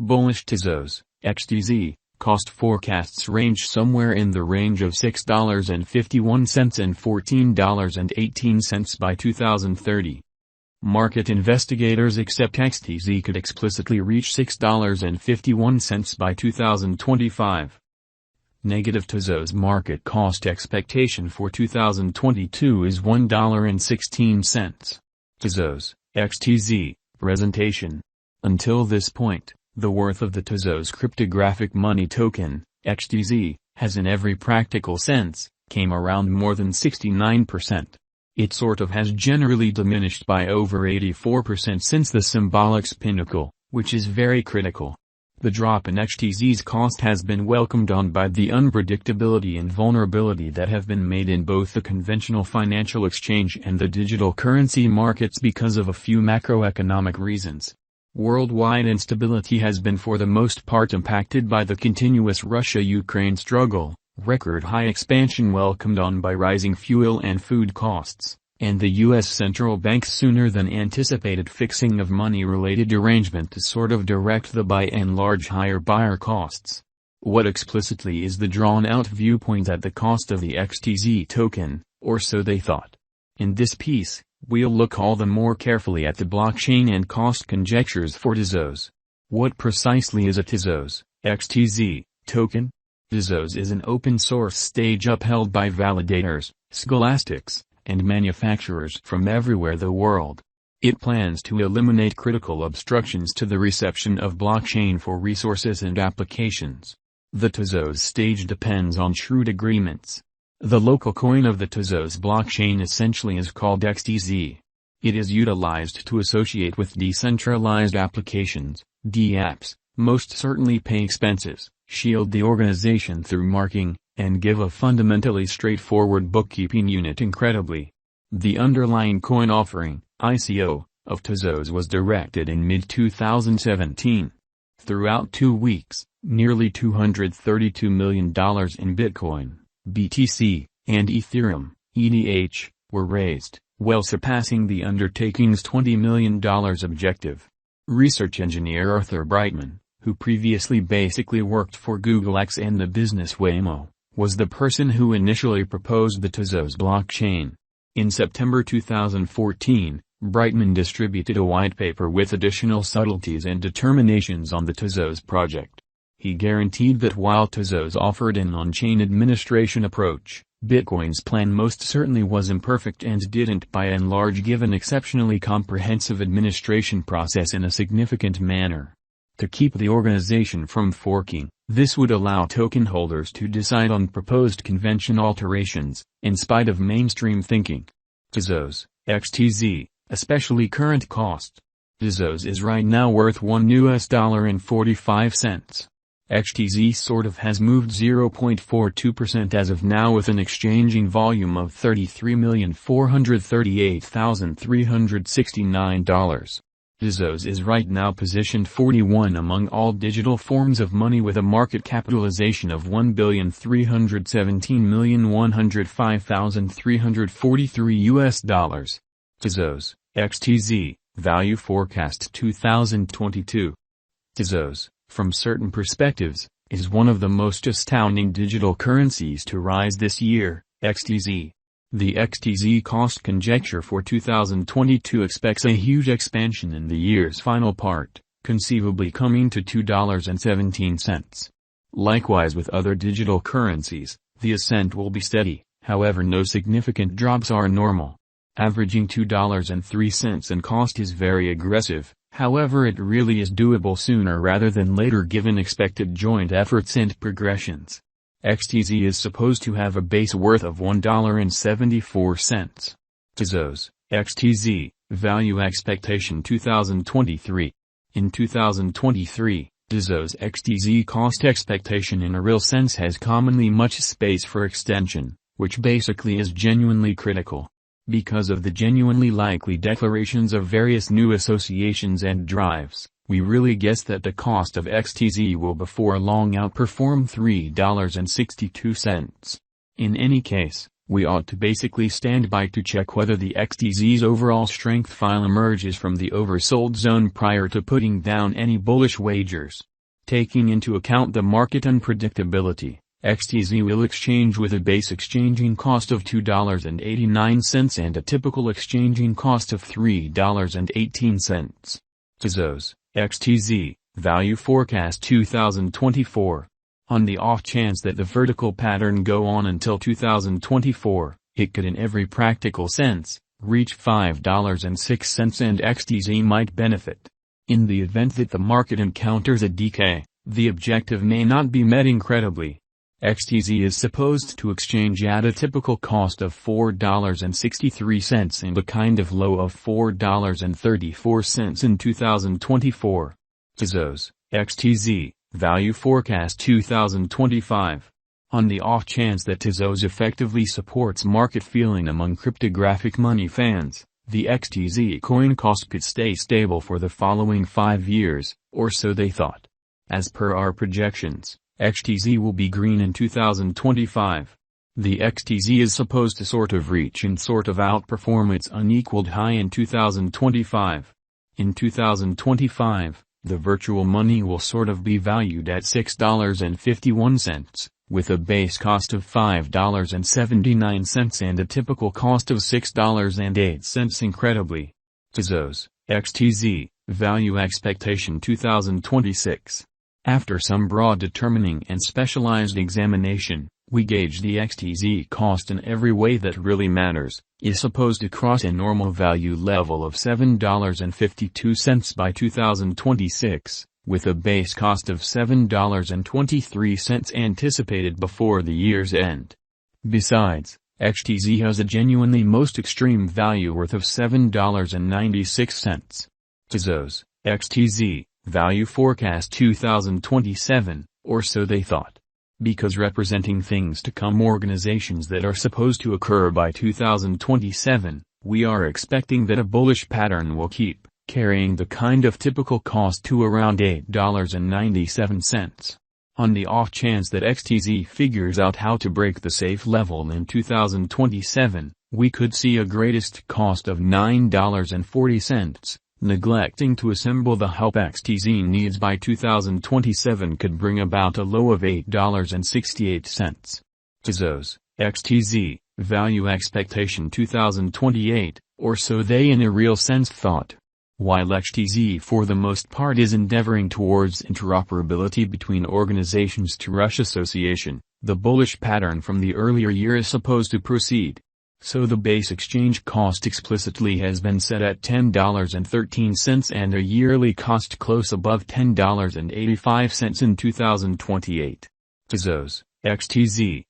Bullish Tezos, XTZ, cost forecasts range somewhere in the range of $6.51 and $14.18 by 2030. Market investigators expect XTZ could explicitly reach $6.51 by 2025. Negative Tezos market cost expectation for 2022 is $1.16. Tezos, XTZ, presentation. Until this point, the worth of the Tezos cryptographic money token, XTZ, has in every practical sense, came around more than 69%. It sort of has generally diminished by over 84% since the symbolic pinnacle, which is very critical. The drop in XTZ's cost has been welcomed on by the unpredictability and vulnerability that have been made in both the conventional financial exchange and the digital currency markets because of a few macroeconomic reasons. Worldwide instability has been for the most part impacted by the continuous Russia-Ukraine struggle, record high expansion welcomed on by rising fuel and food costs, and the U.S. central bank's sooner than anticipated fixing of money-related arrangement to sort of direct the by and large higher buyer costs. What explicitly is the drawn-out viewpoint at the cost of the XTZ token, or so they thought. In this piece, we'll look all the more carefully at the blockchain and cost conjectures for Tezos. What precisely is a Tezos, XTZ, token? Tezos is an open-source stage upheld by validators, scholastics, and manufacturers from everywhere the world. It plans to eliminate critical obstructions to the reception of blockchain for resources and applications. The Tezos stage depends on shrewd agreements. The local coin of the Tezos blockchain essentially is called XTZ. It is utilized to associate with decentralized applications, DApps, most certainly pay expenses, shield the organization through marking, and give a fundamentally straightforward bookkeeping unit. Incredibly, the underlying coin offering, ICO, of Tezos was directed in mid-2017. Throughout 2 weeks, nearly $232 million in Bitcoin, BTC, and Ethereum, ETH, were raised, well surpassing the undertaking's $20 million objective. Research engineer Arthur Brightman, who previously basically worked for Google X and the business Waymo, was the person who initially proposed the Tezos blockchain. In September 2014, Brightman distributed a white paper with additional subtleties and determinations on the Tezos project. He guaranteed that while Tezos offered an on-chain administration approach, Bitcoin's plan most certainly was imperfect and didn't by and large give an exceptionally comprehensive administration process in a significant manner. To keep the organization from forking, this would allow token holders to decide on proposed convention alterations, in spite of mainstream thinking. Tezos, XTZ, especially current cost. Tezos is right now worth $1.45. XTZ sort of has moved 0.42% as of now with an exchanging volume of $33,438,369. Tezos is right now positioned 41 among all digital forms of money with a market capitalization of $1,317,105,343 Tezos, XTZ, Value Forecast 2022. Tezos, from certain perspectives, is one of the most astounding digital currencies to rise this year. XTZ. The XTZ cost conjecture for 2022 expects a huge expansion in the year's final part, conceivably coming to $2.17. Likewise with other digital currencies, the ascent will be steady, however no significant drops are normal. Averaging $2.03 in cost is very aggressive, however it really is doable sooner rather than later given expected joint efforts and progressions. XTZ is supposed to have a base worth of $1.74. Tezos, XTZ, Value Expectation 2023. In 2023, Tezos XTZ cost expectation in a real sense has commonly much space for extension, which basically is genuinely critical. Because of the genuinely likely declarations of various new associations and drives, we really guess that the cost of XTZ will before long outperform $3.62. In any case, we ought to basically stand by to check whether the XTZ's overall strength file emerges from the oversold zone prior to putting down any bullish wagers. Taking into account the market unpredictability, XTZ will exchange with a base exchanging cost of $2.89 and a typical exchanging cost of $3.18. Tezos, XTZ, Value Forecast 2024. On the off chance that the vertical pattern go on until 2024, it could in every practical sense, reach $5.06 and XTZ might benefit. In the event that the market encounters a decay, the objective may not be met incredibly. XTZ is supposed to exchange at a typical cost of $4.63 and a kind of low of $4.34 in 2024. Tezos, XTZ, Value Forecast 2025. On the off chance that Tezos effectively supports market feeling among cryptographic money fans, the XTZ coin cost could stay stable for the following 5 years, or so they thought. As per our projections, XTZ will be green in 2025. The XTZ is supposed to sort of reach and sort of outperform its unequaled high in 2025. In 2025, the virtual money will sort of be valued at $6.51, with a base cost of $5.79 and a typical cost of $6.08 incredibly. Tezos, XTZ, Value Expectation 2026. After some broad determining and specialized examination, we gauge the XTZ cost in every way that really matters, is supposed to cross a normal value level of $7.52 by 2026, with a base cost of $7.23 anticipated before the year's end. Besides, XTZ has a genuinely most extreme value worth of $7.96. Tezos, XTZ, Value Forecast 2027, or so they thought. Because representing things to come, organizations that are supposed to occur by 2027, we are expecting that a bullish pattern will keep carrying the kind of typical cost to around $8.97. On the off chance that XTZ figures out how to break the safe level in 2027, we could see a greatest cost of $9.40. Neglecting to assemble the help XTZ needs by 2027 could bring about a low of $8.68. Tezos, XTZ, Value Expectation 2028, or so they in a real sense thought. While XTZ for the most part is endeavoring towards interoperability between organizations to rush association, the bullish pattern from the earlier year is supposed to proceed. So the base exchange cost explicitly has been set at $10.13 and a yearly cost close above $10.85 in 2028. Tezos, XTZ,